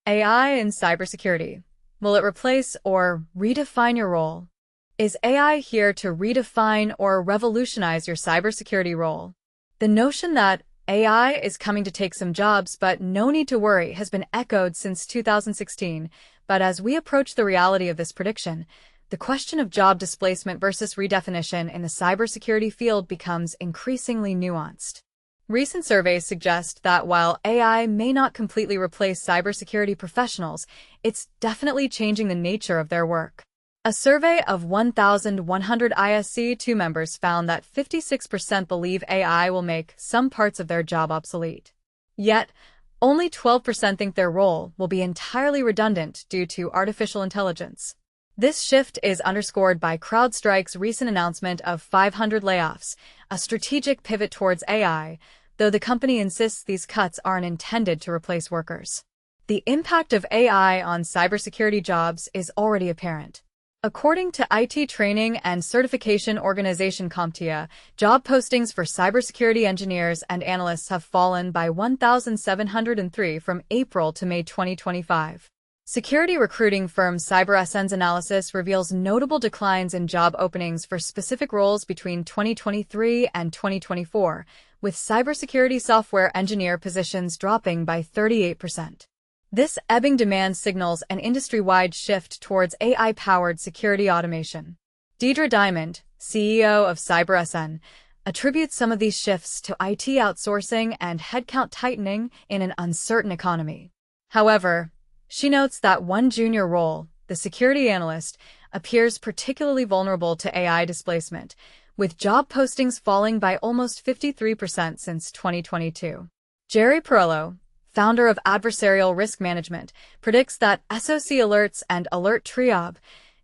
AI in cybersecurity. Will it replace or redefine your role? Is AI here to redefine or revolutionize your cybersecurity role? The notion that AI is coming to take some jobs, but no need to worry, has been echoed since 2016. But as we approach the reality of this prediction, the question of job displacement versus redefinition in the cybersecurity field becomes increasingly nuanced. Recent surveys suggest that while AI may not completely replace cybersecurity professionals, it's definitely changing the nature of their work. A survey of 1,100 ISC2 members found that 56% believe AI will make some parts of their job obsolete. Yet, only 12% think their role will be entirely redundant due to artificial intelligence. This shift is underscored by CrowdStrike's recent announcement of 500 layoffs, a strategic pivot towards AI, though the company insists these cuts aren't intended to replace workers. The impact of AI on cybersecurity jobs is already apparent. According to IT training and certification organization CompTIA, job postings for cybersecurity engineers and analysts have fallen by 1,703 from April to May 2025. Security recruiting firm Cybersecurity's analysis reveals notable declines in job openings for specific roles between 2023 and 2024, with cybersecurity software engineer positions dropping by 38%. This ebbing demand signals an industry-wide shift towards AI-powered security automation. Deidre Diamond, CEO of Cybersecurity, attributes some of these shifts to IT outsourcing and headcount tightening in an uncertain economy. However, she notes that one junior role, the security analyst, appears particularly vulnerable to AI displacement, with job postings falling by almost 53% since 2022. Jerry Perello, founder of Adversarial Risk Management, predicts that SOC alerts and alert triage,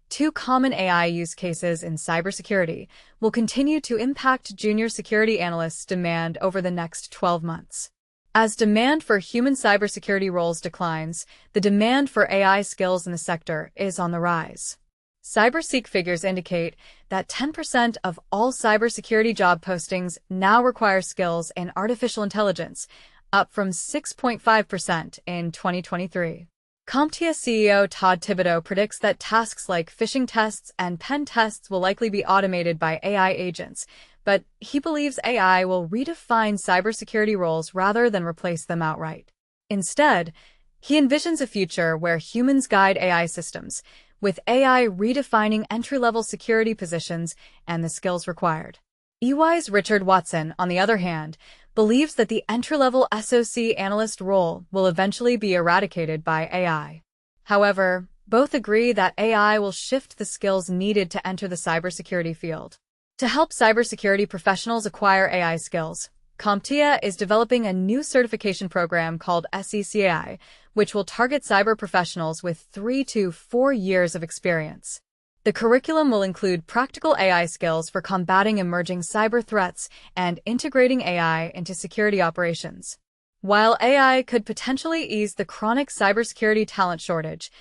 two common AI use cases in cybersecurity, will continue to impact junior security analysts' demand over the next 12 months. As demand for human cybersecurity roles declines, the demand for AI skills in the sector is on the rise. CyberSeek figures indicate that 10% of all cybersecurity job postings now require skills in artificial intelligence, up from 6.5% in 2023. CompTIA CEO Todd Thibodeau predicts that tasks like phishing tests and pen tests will likely be automated by AI agents, but he believes AI will redefine cybersecurity roles rather than replace them outright. Instead, he envisions a future where humans guide AI systems, with AI redefining entry-level security positions and the skills required. EY's Richard Watson, on the other hand, believes that the entry-level SOC analyst role will eventually be eradicated by AI. However, both agree that AI will shift the skills needed to enter the cybersecurity field. To help cybersecurity professionals acquire AI skills, CompTIA is developing a new certification program called SECAI, which will target cyber professionals with 3 to 4 years of experience. The curriculum will include practical AI skills for combating emerging cyber threats and integrating AI into security operations. While AI could potentially ease the chronic cybersecurity talent shortage,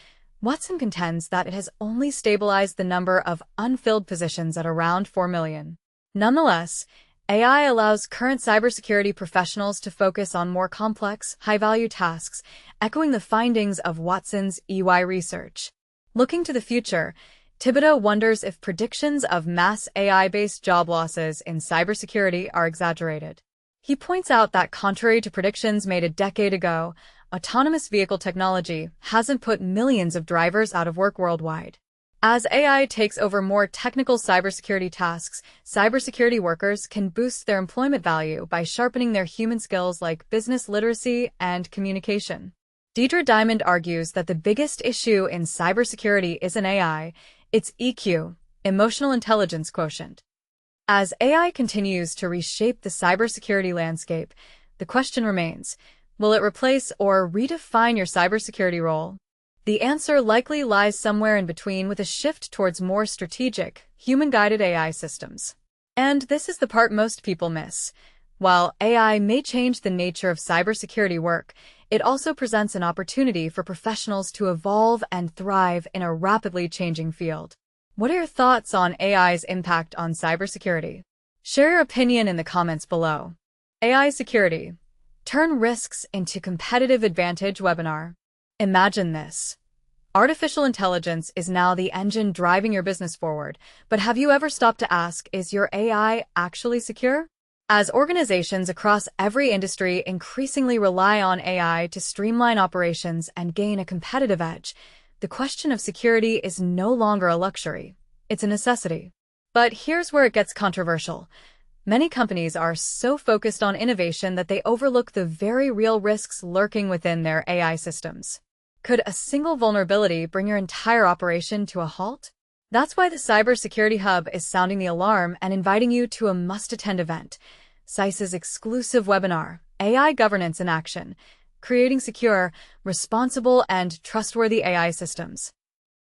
Watson contends that it has only stabilized the number of unfilled positions at around 4 million. Nonetheless, AI allows current cybersecurity professionals to focus on more complex, high-value tasks, echoing the findings of Watson's EY research. Looking to the future, Thibodeau wonders if predictions of mass AI-based job losses in cybersecurity are exaggerated. He points out that contrary to predictions made a decade ago, autonomous vehicle technology hasn't put millions of drivers out of work worldwide. As AI takes over more technical cybersecurity tasks, cybersecurity workers can boost their employment value by sharpening their human skills like business literacy and communication. Deidre Diamond argues that the biggest issue in cybersecurity isn't AI, it's EQ, emotional intelligence quotient. As AI continues to reshape the cybersecurity landscape, the question remains, will it replace or redefine your cybersecurity role? The answer likely lies somewhere in between, with a shift towards more strategic, human-guided AI systems. And this is the part most people miss. While AI may change the nature of cybersecurity work, it also presents an opportunity for professionals to evolve and thrive in a rapidly changing field. What are your thoughts on AI's impact on cybersecurity? Share your opinion in the comments below. AI security. Turn risks into competitive advantage webinar. Imagine this. Artificial intelligence is now the engine driving your business forward, but have you ever stopped to ask, is your AI actually secure? As organizations across every industry increasingly rely on AI to streamline operations and gain a competitive edge, the question of security is no longer a luxury. It's a necessity. But here's where it gets controversial. Many companies are so focused on innovation that they overlook the very real risks lurking within their AI systems. Could a single vulnerability bring your entire operation to a halt? That's why the Cybersecurity Hub is sounding the alarm and inviting you to a must-attend event, CISA's exclusive webinar, AI Governance in Action, Creating Secure, Responsible, and Trustworthy AI Systems.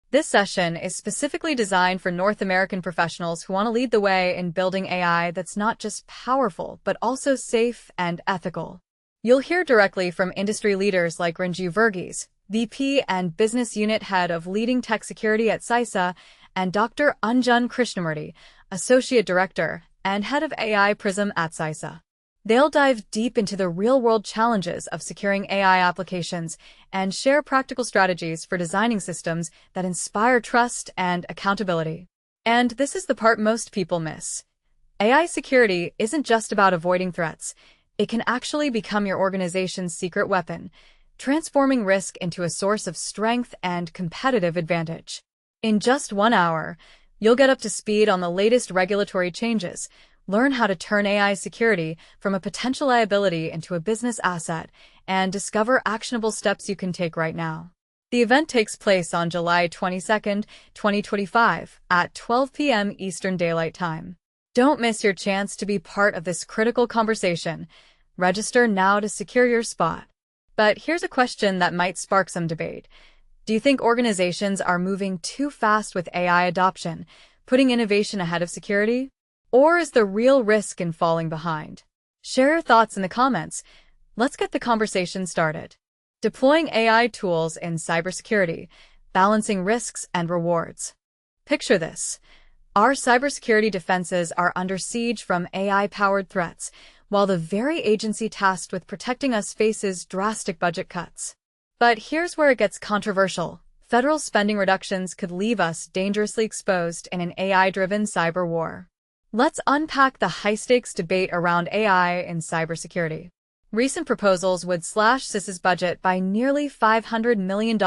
This session is specifically designed for North American professionals who want to lead the way in building AI that's not just powerful, but also safe and ethical. You'll hear directly from industry leaders like Ranju Verghese, VP and Business Unit Head of Leading Tech Security at CISA, and Dr. Anjan Krishnamurthy, Associate Director and Head of AI Prism at CISA. They'll dive deep into the real-world challenges of securing AI applications and share practical strategies for designing systems that inspire trust and accountability. And this is the part most people miss. AI security isn't just about avoiding threats. It can actually become your organization's secret weapon, transforming risk into a source of strength and competitive advantage. In just 1 hour, you'll get up to speed on the latest regulatory changes, learn how to turn AI security from a potential liability into a business asset, and discover actionable steps you can take right now. The event takes place on July 22, 2025, at 12 p.m. Eastern Daylight Time. Don't miss your chance to be part of this critical conversation. Register now to secure your spot. But here's a question that might spark some debate. Do you think organizations are moving too fast with AI adoption, putting innovation ahead of security? Or is the real risk in falling behind? Share your thoughts in the comments. Let's get the conversation started. Deploying AI tools in cybersecurity, balancing risks and rewards. Picture this. Our cybersecurity defenses are under siege from AI-powered threats, while the very agency tasked with protecting us faces drastic budget cuts. But here's where it gets controversial. Federal spending reductions could leave us dangerously exposed in an AI-driven cyber war. Let's unpack the high-stakes debate around AI in cybersecurity. Recent proposals would slash CISA's budget by nearly $500 million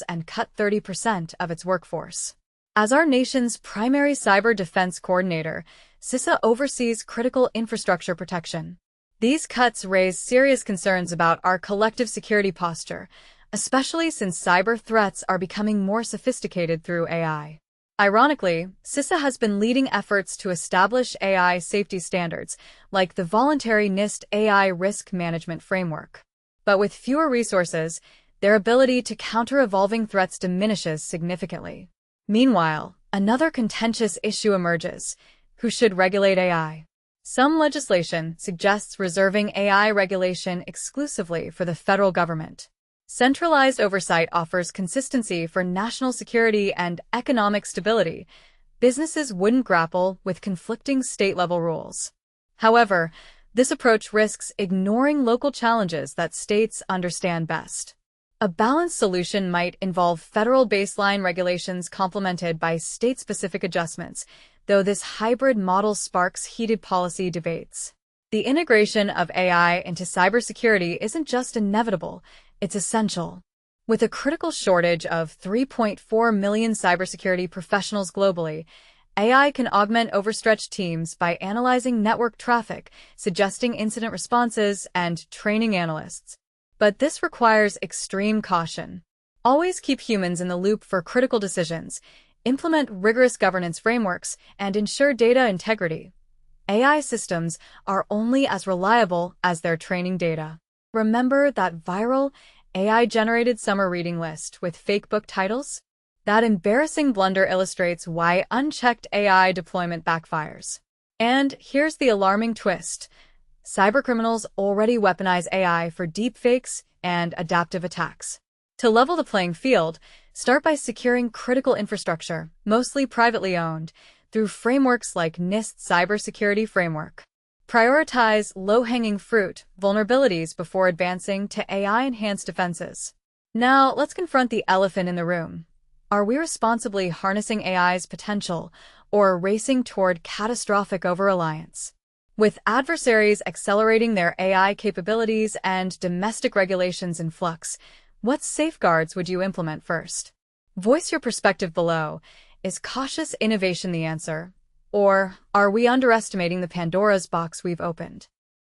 and cut 30% of its workforce. As our nation's primary cyber defense coordinator, CISA oversees critical infrastructure protection. These cuts raise serious concerns about our collective security posture, especially since cyber threats are becoming more sophisticated through AI. Ironically, CISA has been leading efforts to establish AI safety standards, like the voluntary NIST AI Risk Management Framework. But with fewer resources, their ability to counter evolving threats diminishes significantly. Meanwhile, another contentious issue emerges: who should regulate AI? Some legislation suggests reserving AI regulation exclusively for the federal government. Centralized oversight offers consistency for national security and economic stability. Businesses wouldn't grapple with conflicting state-level rules. However, this approach risks ignoring local challenges that states understand best. A balanced solution might involve federal baseline regulations complemented by state-specific adjustments, though this hybrid model sparks heated policy debates. The integration of AI into cybersecurity isn't just inevitable, it's essential. With a critical shortage of 3.4 million cybersecurity professionals globally, AI can augment overstretched teams by analyzing network traffic, suggesting incident responses, and training analysts. But this requires extreme caution. Always keep humans in the loop for critical decisions, implement rigorous governance frameworks, and ensure data integrity. AI systems are only as reliable as their training data. Remember that viral, AI-generated summer reading list with fake book titles? That embarrassing blunder illustrates why unchecked AI deployment backfires. And here's the alarming twist. Cybercriminals already weaponize AI for deepfakes and adaptive attacks. To level the playing field, start by securing critical infrastructure, mostly privately owned, through frameworks like NIST Cybersecurity Framework. Prioritize low-hanging fruit vulnerabilities before advancing to AI-enhanced defenses. Now, let's confront the elephant in the room. Are we responsibly harnessing AI's potential or racing toward catastrophic over-reliance? With adversaries accelerating their AI capabilities and domestic regulations in flux, what safeguards would you implement first? Voice your perspective below. Is cautious innovation the answer? Or are we underestimating the Pandora's box we've opened?